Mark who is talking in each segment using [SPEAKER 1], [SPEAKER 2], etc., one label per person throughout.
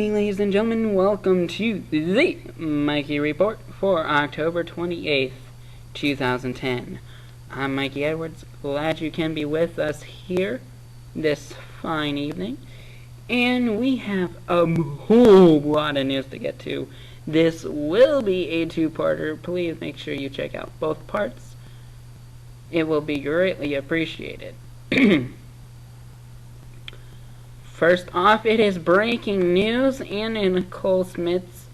[SPEAKER 1] evening, ladies and gentlemen. Welcome to the Mikey Report for October 28th, 2010. I'm Mikey Edwards. Glad you can be with us here this fine evening. And we have a whole lot of news to get to. This will be a two-parter. Please make sure you check out both parts. It will be greatly appreciated. First off, it is breaking news. Anna and Nicole Smith's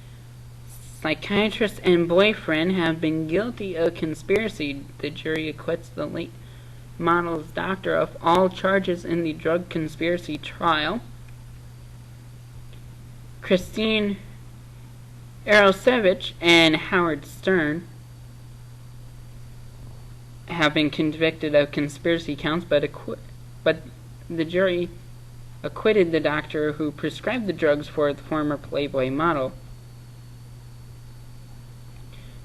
[SPEAKER 1] psychiatrist and boyfriend have been guilty of conspiracy. The jury acquits the late model's doctor of all charges in the drug conspiracy trial. Christine Arosevich and Howard Stern have been convicted of conspiracy counts, but the jury acquitted the doctor who prescribed the drugs for the former Playboy model.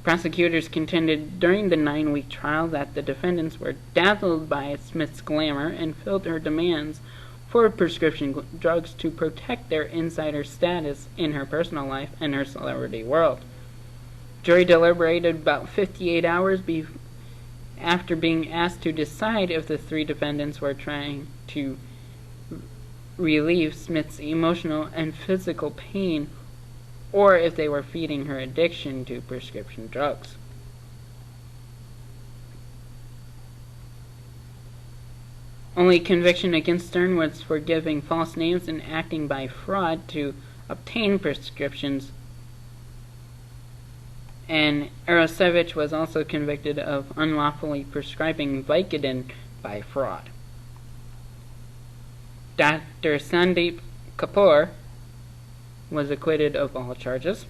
[SPEAKER 1] Prosecutors contended during the 9-week trial that the defendants were dazzled by Smith's glamour and filled her demands for prescription drugs to protect their insider status in her personal life and her celebrity world. Jury deliberated about 58 hours after being asked to decide if the three defendants were trying to relieve Smith's emotional and physical pain or if they were feeding her addiction to prescription drugs. Only conviction against Stern was for giving false names and acting by fraud to obtain prescriptions, and Arosevich was also convicted of unlawfully prescribing Vicodin by fraud. Dr. Sandeep Kapoor was acquitted of all charges.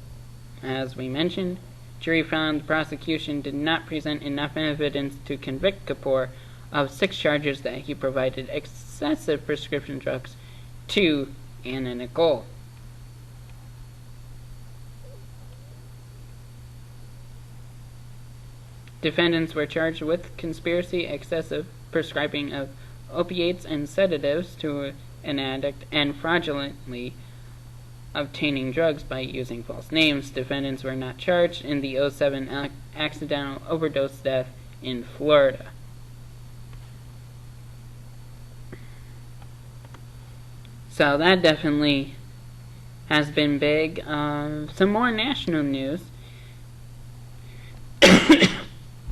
[SPEAKER 1] As we mentioned, jury found the prosecution did not present enough evidence to convict Kapoor of 6 charges that he provided excessive prescription drugs to Anna and Nicole. Defendants were charged with conspiracy, excessive prescribing of opiates and sedatives to an addict, and fraudulently obtaining drugs by using false names. Defendants were not charged in the 2007 accidental overdose death in Florida. So that definitely has been big. Some more national news.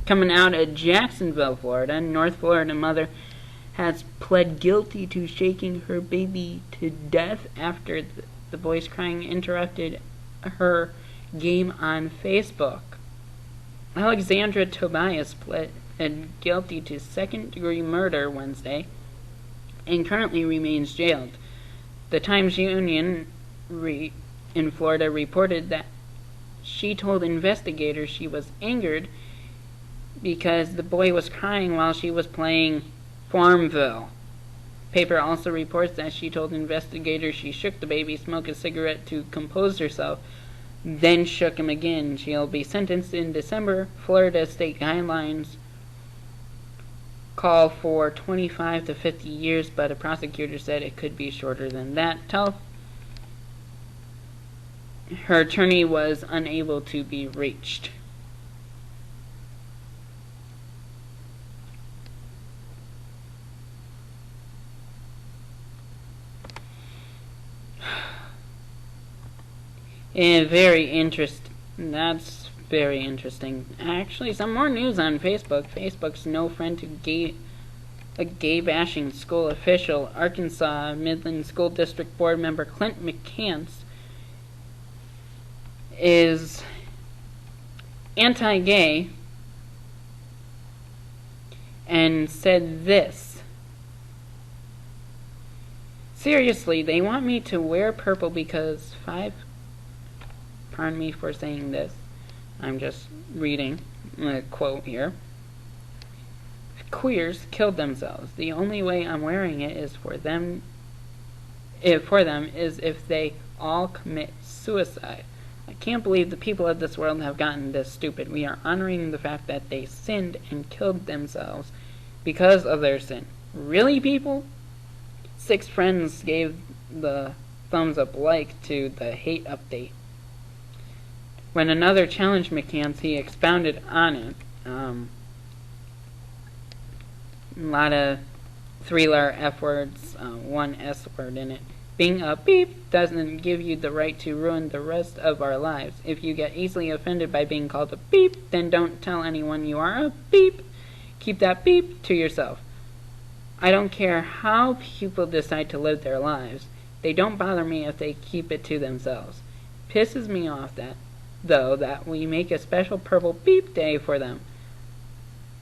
[SPEAKER 1] Coming out of Jacksonville, Florida, North Florida mother has pled guilty to shaking her baby to death after the boy's crying interrupted her game on Facebook. Alexandra Tobias pled guilty to second-degree murder Wednesday and currently remains jailed. The Times-Union in Florida reported that she told investigators she was angered because the boy was crying while she was playing Farmville. Paper also reports that she told investigators she shook the baby, smoked a cigarette to compose herself, then shook him again. She'll be sentenced in December. Florida state guidelines call for 25 to 50 years, but a prosecutor said it could be shorter than that. Her attorney was unable to be reached. And that's very interesting. Actually, some more news on Facebook. Facebook's no friend to a gay-bashing school official. Arkansas Midland School District Board member Clint McCants is anti-gay and said this: "Seriously, they want me to wear purple because pardon me for saying this. I'm just reading a quote here. Queers killed themselves. The only way I'm wearing it is for them is if they all commit suicide. I can't believe the people of this world have gotten this stupid. We are honoring the fact that they sinned and killed themselves because of their sin. Really, people?" 6 friends gave the thumbs up like to the hate update. When another challenged McCants, he expounded on it. A lot of three-letter F words, one S word in it. Being a beep doesn't give you the right to ruin the rest of our lives. If you get easily offended by being called a beep, then don't tell anyone you are a beep. Keep that beep to yourself. I don't care how people decide to live their lives. They don't bother me if they keep it to themselves. Pisses me off that we make a special purple beep day for them.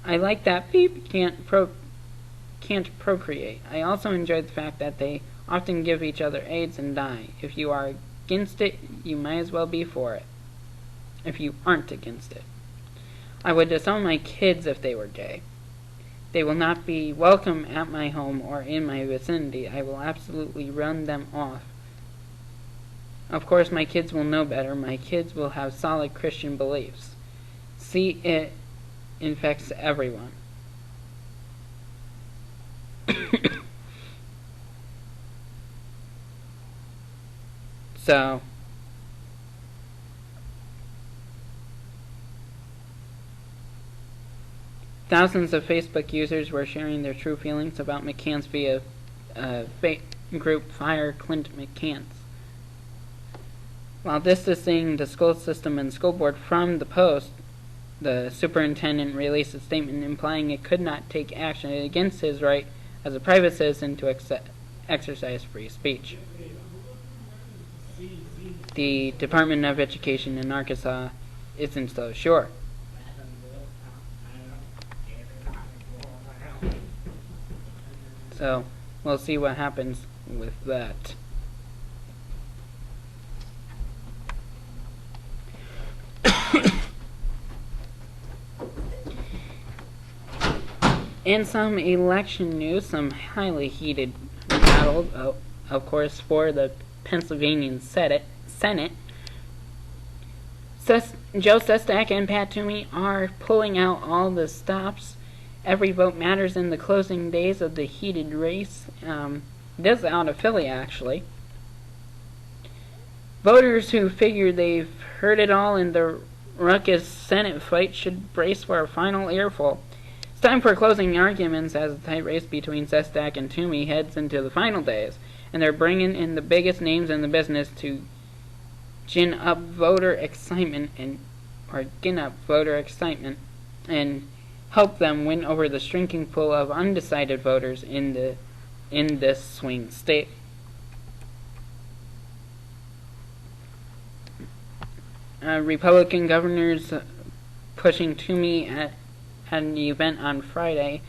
[SPEAKER 1] I like that beep can't procreate. I also enjoy the fact that they often give each other AIDS and die. If you are against it, you might as well be for it. If you aren't against it. I would disown my kids if they were gay. They will not be welcome at my home or in my vicinity. I will absolutely run them off. Of course, my kids will know better. My kids will have solid Christian beliefs. See, it infects everyone. So, thousands of Facebook users were sharing their true feelings about McCants via group Fire Clint McCants. While distancing the school system and school board from the post, the superintendent released a statement implying it could not take action against his right as a private citizen to exercise free speech. The Department of Education in Arkansas isn't so sure. So, we'll see what happens with that. In some election news, some highly heated battle, of course, for the Pennsylvania Senate. Joe Sestak and Pat Toomey are pulling out all the stops. Every vote matters in the closing days of the heated race. This is out of Philly, actually. Voters who figure they've heard it all in the ruckus Senate fight should brace for a final earful. It's time for closing arguments as the tight race between Sestak and Toomey heads into the final days, and they're bringing in the biggest names in the business to gin up voter excitement and help them win over the shrinking pool of undecided voters in this swing state. Republican governors pushing Toomey at an event on Friday.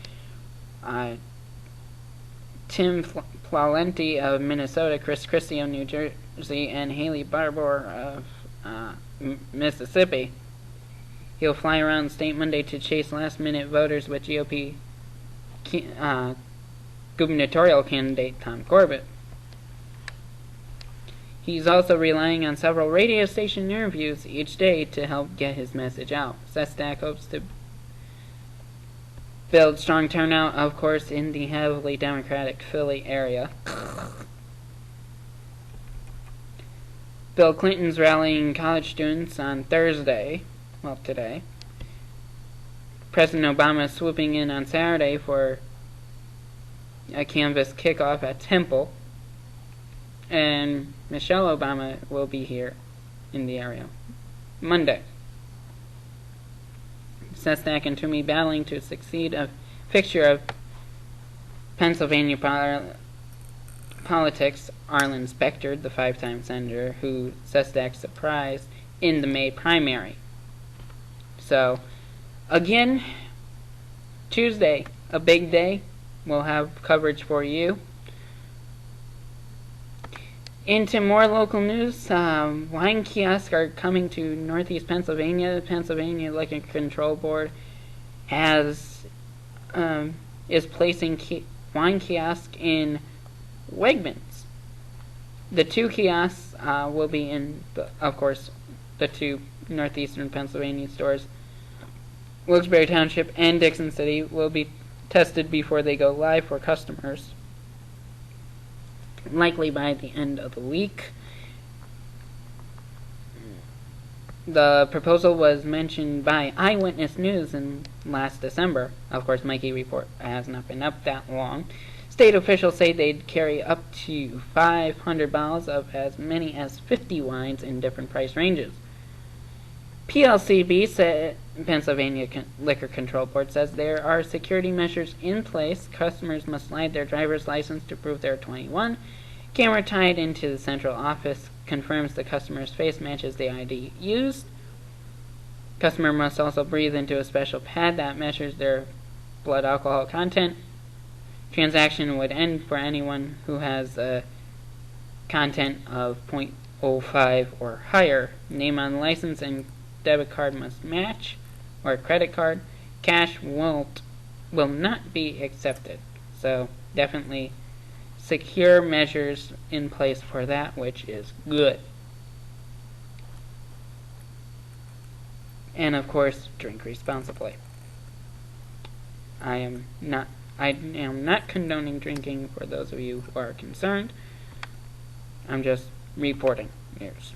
[SPEAKER 1] Tim Pawlenty of Minnesota, Chris Christie of New Jersey, and Haley Barbour of Mississippi. He'll fly around the state Monday to chase last-minute voters with GOP gubernatorial candidate Tom Corbett. He's also relying on several radio station interviews each day to help get his message out. Sestak hopes to build strong turnout, of course, in the heavily Democratic Philly area. Bill Clinton's rallying college students on Thursday, well, today. President Obama is swooping in on Saturday for a canvas kickoff at Temple. And Michelle Obama will be here in the area Monday. Sestak and Toomey battling to succeed a fixture of Pennsylvania politics, Arlen Specter, the five-time senator, who Sestak surprised in the May primary. So, again, Tuesday, a big day. We'll have coverage for you. Into more local news, wine kiosks are coming to Northeast Pennsylvania. The Pennsylvania Liquor Control Board is placing wine kiosks in Wegmans. The two kiosks will be in, of course, the two northeastern Pennsylvania stores. Wilkes-Barre Township and Dixon City will be tested before they go live for customers. likely by the end of the week. The proposal was mentioned by Eyewitness News in last December. Of course, Mikey report has not been up that long. State officials say they'd carry up to 500 bottles of as many as 50 wines in different price ranges. PLCB, Pennsylvania Liquor Control Board, says there are security measures in place. Customers must slide their driver's license to prove they're 21. Camera tied into the central office confirms the customer's face matches the ID used. Customer must also breathe into a special pad that measures their blood alcohol content. Transaction would end for anyone who has a content of 0.05 or higher. Name on the license and debit card must match, or credit card. Cash will not be accepted. So definitely secure measures in place for that, which is good. And of course, drink responsibly. I am not condoning drinking for those of you who are concerned. I'm just reporting news.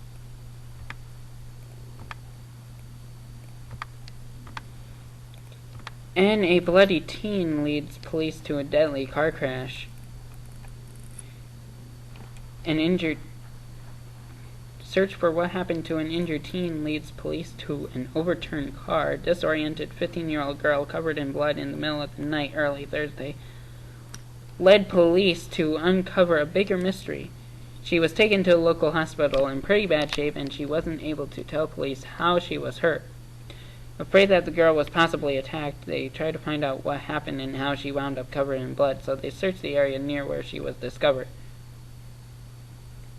[SPEAKER 1] And a bloody teen leads police to a deadly car crash. Search for what happened to an injured teen leads police to an overturned car. Disoriented 15-year-old girl covered in blood in the middle of the night early Thursday led police to uncover a bigger mystery. She was taken to a local hospital in pretty bad shape, and she wasn't able to tell police how she was hurt. Afraid that the girl was possibly attacked, they tried to find out what happened and how she wound up covered in blood, so they searched the area near where she was discovered.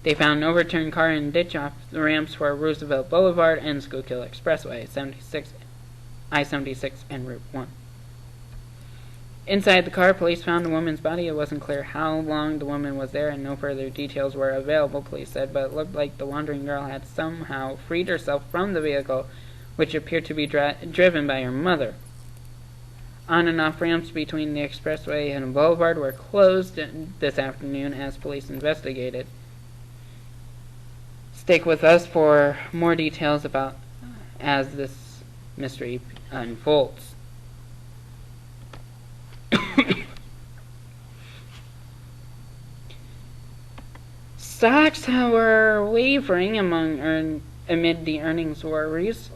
[SPEAKER 1] They found an overturned car in a ditch off the ramps for Roosevelt Boulevard and Schuylkill Expressway, I-76 and Route 1. Inside the car, police found a woman's body. It wasn't clear how long the woman was there, and no further details were available, police said, but it looked like the wandering girl had somehow freed herself from the vehicle, which appeared to be driven by her mother. On and off ramps between the expressway and the boulevard were closed this afternoon as police investigated. Stick with us for more details about as this mystery unfolds. Stocks were wavering amid the earnings worries.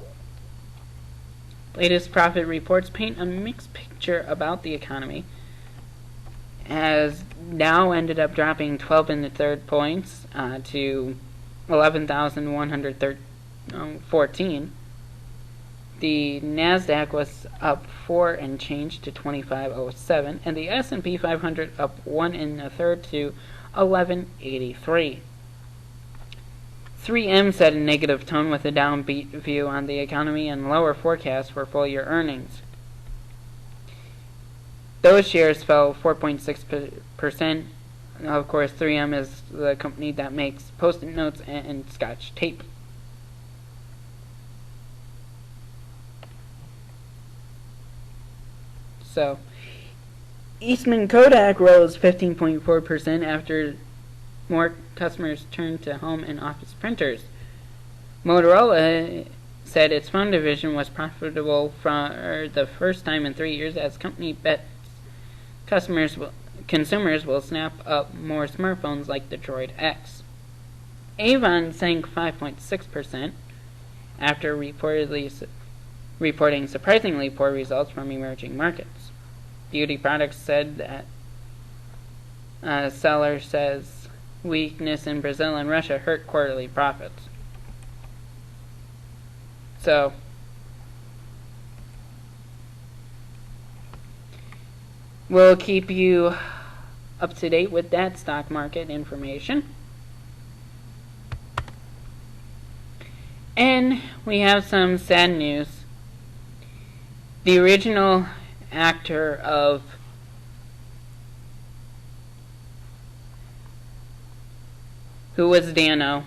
[SPEAKER 1] Latest profit reports paint a mixed picture about the economy, as Dow ended up dropping 12 1/3 points to 11,114. The Nasdaq was up 4 and change to 2507, and the S&P 500 up 1 1/3 to 1183. 3M set a negative tone with a downbeat view on the economy and lower forecasts for full-year earnings. Those shares fell 4.6%. Of course, 3M is the company that makes Post-it notes and Scotch tape. So, Eastman Kodak rose 15.4% after more customers turned to home and office printers. Motorola said its phone division was profitable for the first time in 3 years as company bets consumers will snap up more smartphones like the Droid X. Avon sank 5.6% after reporting surprisingly poor results from emerging markets. Beauty Products said that seller says weakness in Brazil and Russia hurt quarterly profits. So, we'll keep you up to date with that stock market information. And we have some sad news. The original actor of Who Was Dano